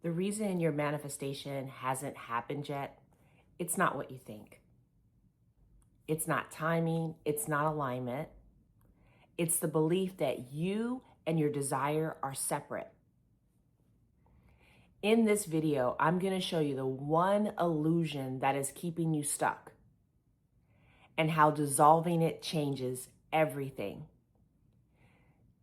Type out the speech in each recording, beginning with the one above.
The reason your manifestation hasn't happened yet, it's not what you think. It's not timing, it's not alignment. It's the belief that you and your desire are separate. In this video, I'm going to show you the one illusion that is keeping you stuck and how dissolving it changes everything.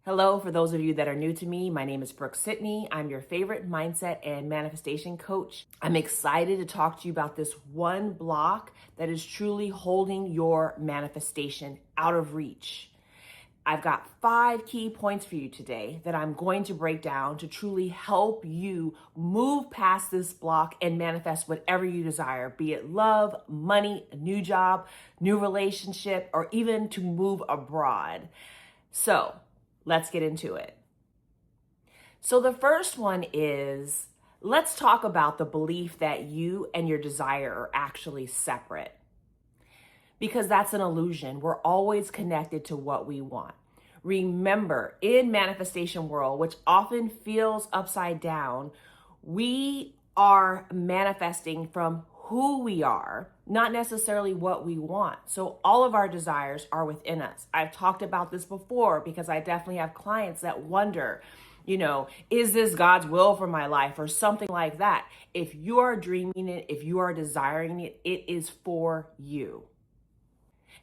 Hello, for those of you that are new to me, my name is Brooke-Sidney. I'm your favorite mindset and manifestation coach. I'm excited to talk to you about this one block that is truly holding your manifestation out of reach. I've got 5 key points for you today that I'm going to break down to truly help you move past this block and manifest whatever you desire, be it love, money, a new job, new relationship, or even to move abroad. So let's get into it. So the first one is, let's talk about the belief that you and your desire are actually separate. Because that's an illusion. We're always connected to what we want. Remember, in manifestation world, which often feels upside down, we are manifesting from who we are, not necessarily what we want. So all of our desires are within us. I've talked about this before because I definitely have clients that wonder, is this God's will for my life or something like that? If you are dreaming it, if you are desiring it, it is for you.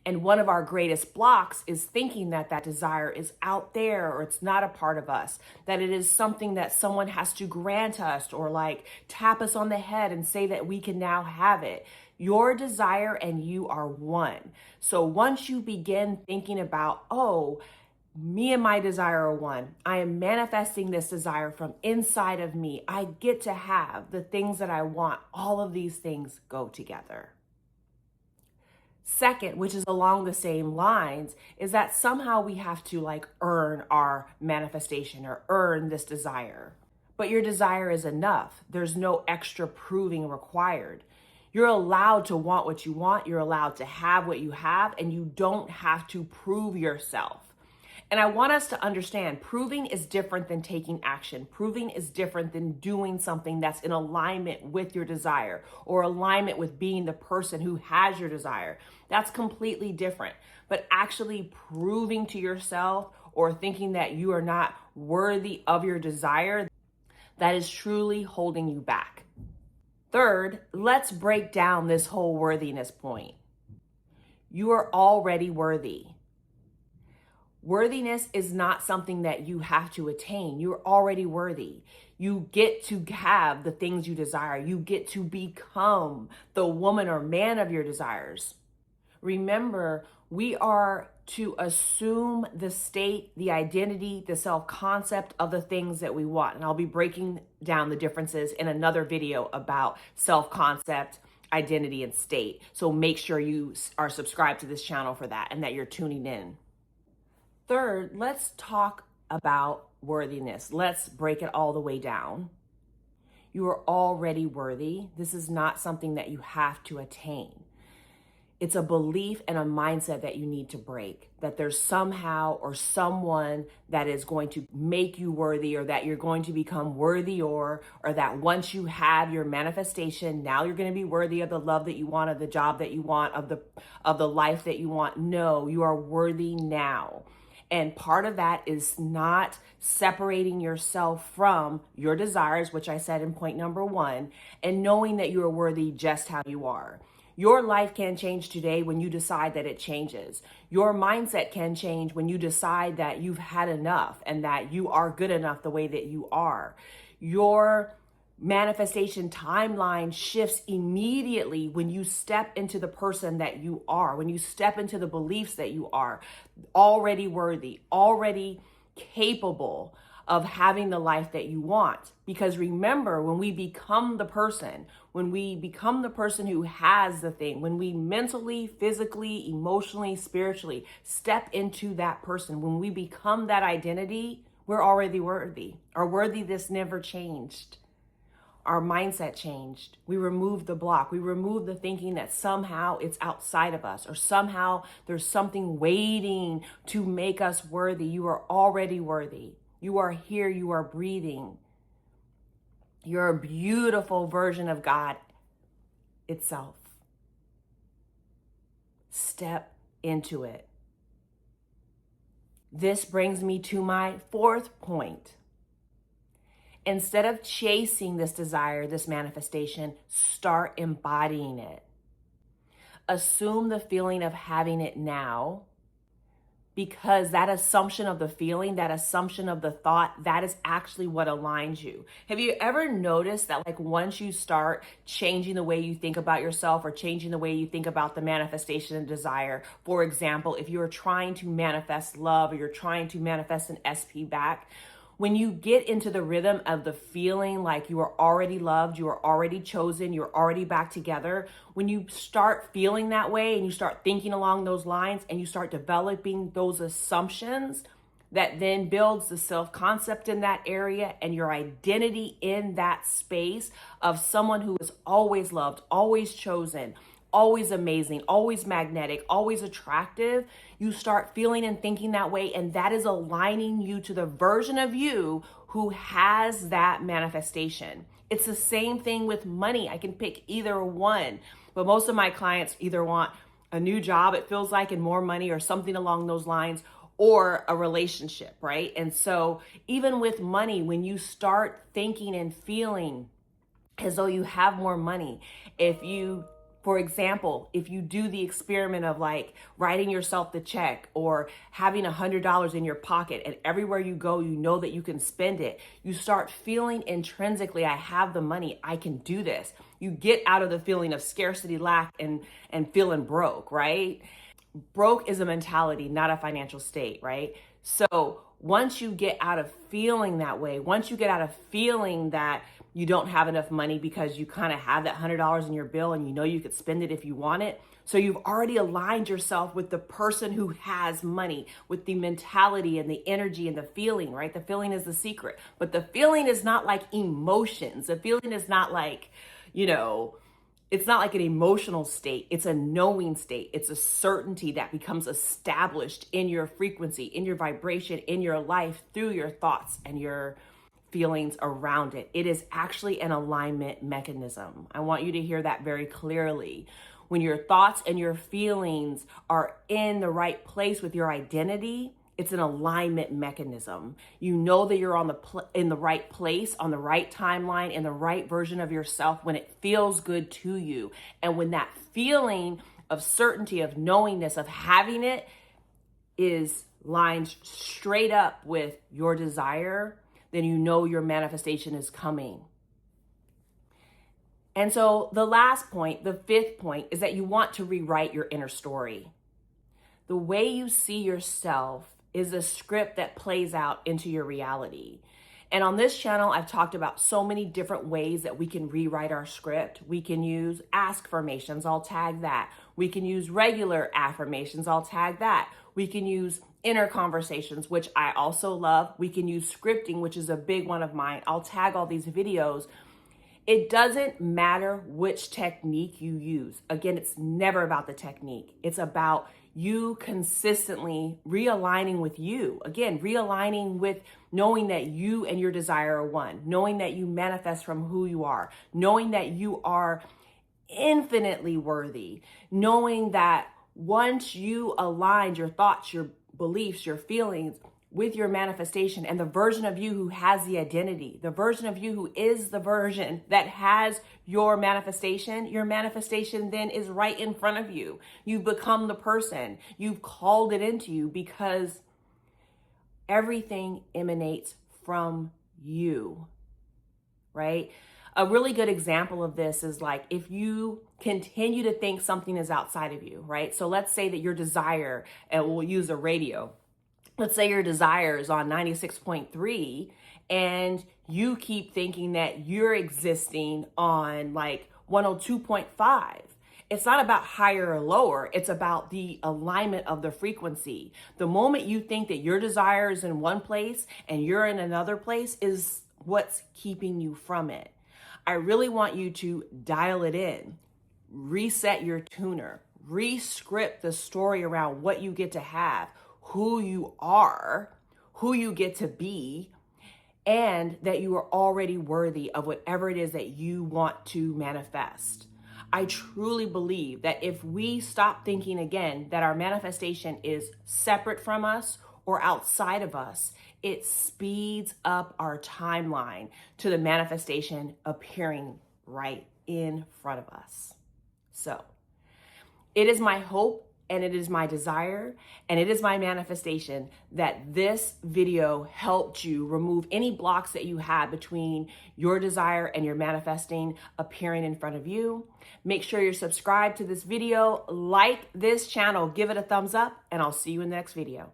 And one of our greatest blocks is thinking that that desire is out there or it's not a part of us, that it is something that someone has to grant us or like tap us on the head and say that we can now have it. Your desire and you are one. So once you begin thinking about, me and my desire are one. I am manifesting this desire from inside of me. I get to have the things that I want. All of these things go together. Second, which is along the same lines, is that somehow we have to earn our manifestation or earn this desire. But your desire is enough. There's no extra proving required. You're allowed to want what you want. You're allowed to have what you have, and you don't have to prove yourself. And I want us to understand, proving is different than taking action. Proving is different than doing something that's in alignment with your desire or alignment with being the person who has your desire. That's completely different. But actually proving to yourself or thinking that you are not worthy of your desire, that is truly holding you back. Third, let's break down this whole worthiness point. You are already worthy. Worthiness is not something that you have to attain. You're already worthy. You get to have the things you desire. You get to become the woman or man of your desires. Remember, we are to assume the state, the identity, the self-concept of the things that we want. And I'll be breaking down the differences in another video about self-concept, identity, and state. So make sure you are subscribed to this channel for that and that you're tuning in. Third, let's talk about worthiness. Let's break it all the way down. You are already worthy. This is not something that you have to attain. It's a belief and a mindset that you need to break, that there's somehow or someone that is going to make you worthy or that you're going to become worthy or that once you have your manifestation, now you're going to be worthy of the love that you want, of the job that you want, of the life that you want. No, you are worthy now. And part of that is not separating yourself from your desires, which I said in point number 1, and knowing that you are worthy just how you are. Your life can change today when you decide that it changes. Your mindset can change when you decide that you've had enough and that you are good enough the way that you are. Your manifestation timeline shifts immediately when you step into the person that you are, when you step into the beliefs that you are already worthy, already capable of having the life that you want. Because remember, when we become the person who has the thing, when we mentally, physically, emotionally, spiritually step into that person, when we become that identity, we're already worthy. Our worthiness never changed. Our mindset changed. We removed the block. We removed the thinking that somehow it's outside of us or somehow there's something waiting to make us worthy. You are already worthy. You are here. You are breathing. You're a beautiful version of God itself. Step into it. This brings me to my fourth point. Instead of chasing this desire, this manifestation, start embodying it. Assume the feeling of having it now, because that assumption of the feeling, that assumption of the thought, that is actually what aligns you. Have you ever noticed that, like, once you start changing the way you think about yourself or changing the way you think about the manifestation and desire, for example, if you're trying to manifest love or you're trying to manifest an SP back, when you get into the rhythm of the feeling like you are already loved, you are already chosen, you're already back together, when you start feeling that way and you start thinking along those lines and you start developing those assumptions, that then builds the self-concept in that area and your identity in that space of someone who is always loved, always chosen, always amazing, always magnetic, always attractive. You start feeling and thinking that way, and that is aligning you to the version of you who has that manifestation. It's the same thing with money. I can pick either one, but most of my clients either want a new job, it feels like, and more money or something along those lines, or a relationship, right? And so even with money, when you start thinking and feeling as though you have more money, for example, if you do the experiment of like writing yourself the check or having $100 in your pocket, and everywhere you go, you know that you can spend it, you start feeling intrinsically, I have the money, I can do this. You get out of the feeling of scarcity, lack, and feeling broke, right? Broke is a mentality, not a financial state, right? So once you get out of feeling that way, once you get out of feeling that you don't have enough money because you kind of have that $100 in your bill and you know you could spend it if you want it. So you've already aligned yourself with the person who has money, with the mentality and the energy and the feeling, right? The feeling is the secret, but the feeling is not like emotions. The feeling is not like, it's not like an emotional state. It's a knowing state. It's a certainty that becomes established in your frequency, in your vibration, in your life, through your thoughts and your feelings around it. It is actually an alignment mechanism. I want you to hear that very clearly. When your thoughts and your feelings are in the right place with your identity, it's an alignment mechanism. You know that you're in the right place, on the right timeline, in the right version of yourself when it feels good to you. And when that feeling of certainty, of knowingness, of having it is lined straight up with your desire, then you know your manifestation is coming. And so the last point, the fifth point, is that you want to rewrite your inner story. The way you see yourself is a script that plays out into your reality. And on this channel, I've talked about so many different ways that we can rewrite our script. We can use ask-firmations, I'll tag that. We can use regular affirmations, I'll tag that. We can use inner conversations, which I also love. We can use scripting, which is a big one of mine. I'll tag all these videos. It doesn't matter which technique you use. Again, it's never about the technique. It's about you consistently realigning with you. Again, realigning with knowing that you and your desire are one, knowing that you manifest from who you are, knowing that you are infinitely worthy, knowing that once you aligned your thoughts, your beliefs, your feelings with your manifestation and the version of you who has the identity, the version of you who is the version that has your manifestation then is right in front of you. You've become the person. You've called it into you because everything emanates from you, right? A really good example of this is like if you continue to think something is outside of you, right? So let's say that your desire, and we'll use a radio. Let's say your desire is on 96.3 and you keep thinking that you're existing on like 102.5. It's not about higher or lower. It's about the alignment of the frequency. The moment you think that your desire is in one place and you're in another place is what's keeping you from it. I really want you to dial it in, reset your tuner, re-script the story around what you get to have, who you are, who you get to be, and that you are already worthy of whatever it is that you want to manifest. I truly believe that if we stop thinking again that our manifestation is separate from us or outside of us, it speeds up our timeline to the manifestation appearing right in front of us. So it is my hope and it is my desire and it is my manifestation that this video helped you remove any blocks that you had between your desire and your manifesting appearing in front of you. Make sure you're subscribed to this video, like this channel, give it a thumbs up, and I'll see you in the next video.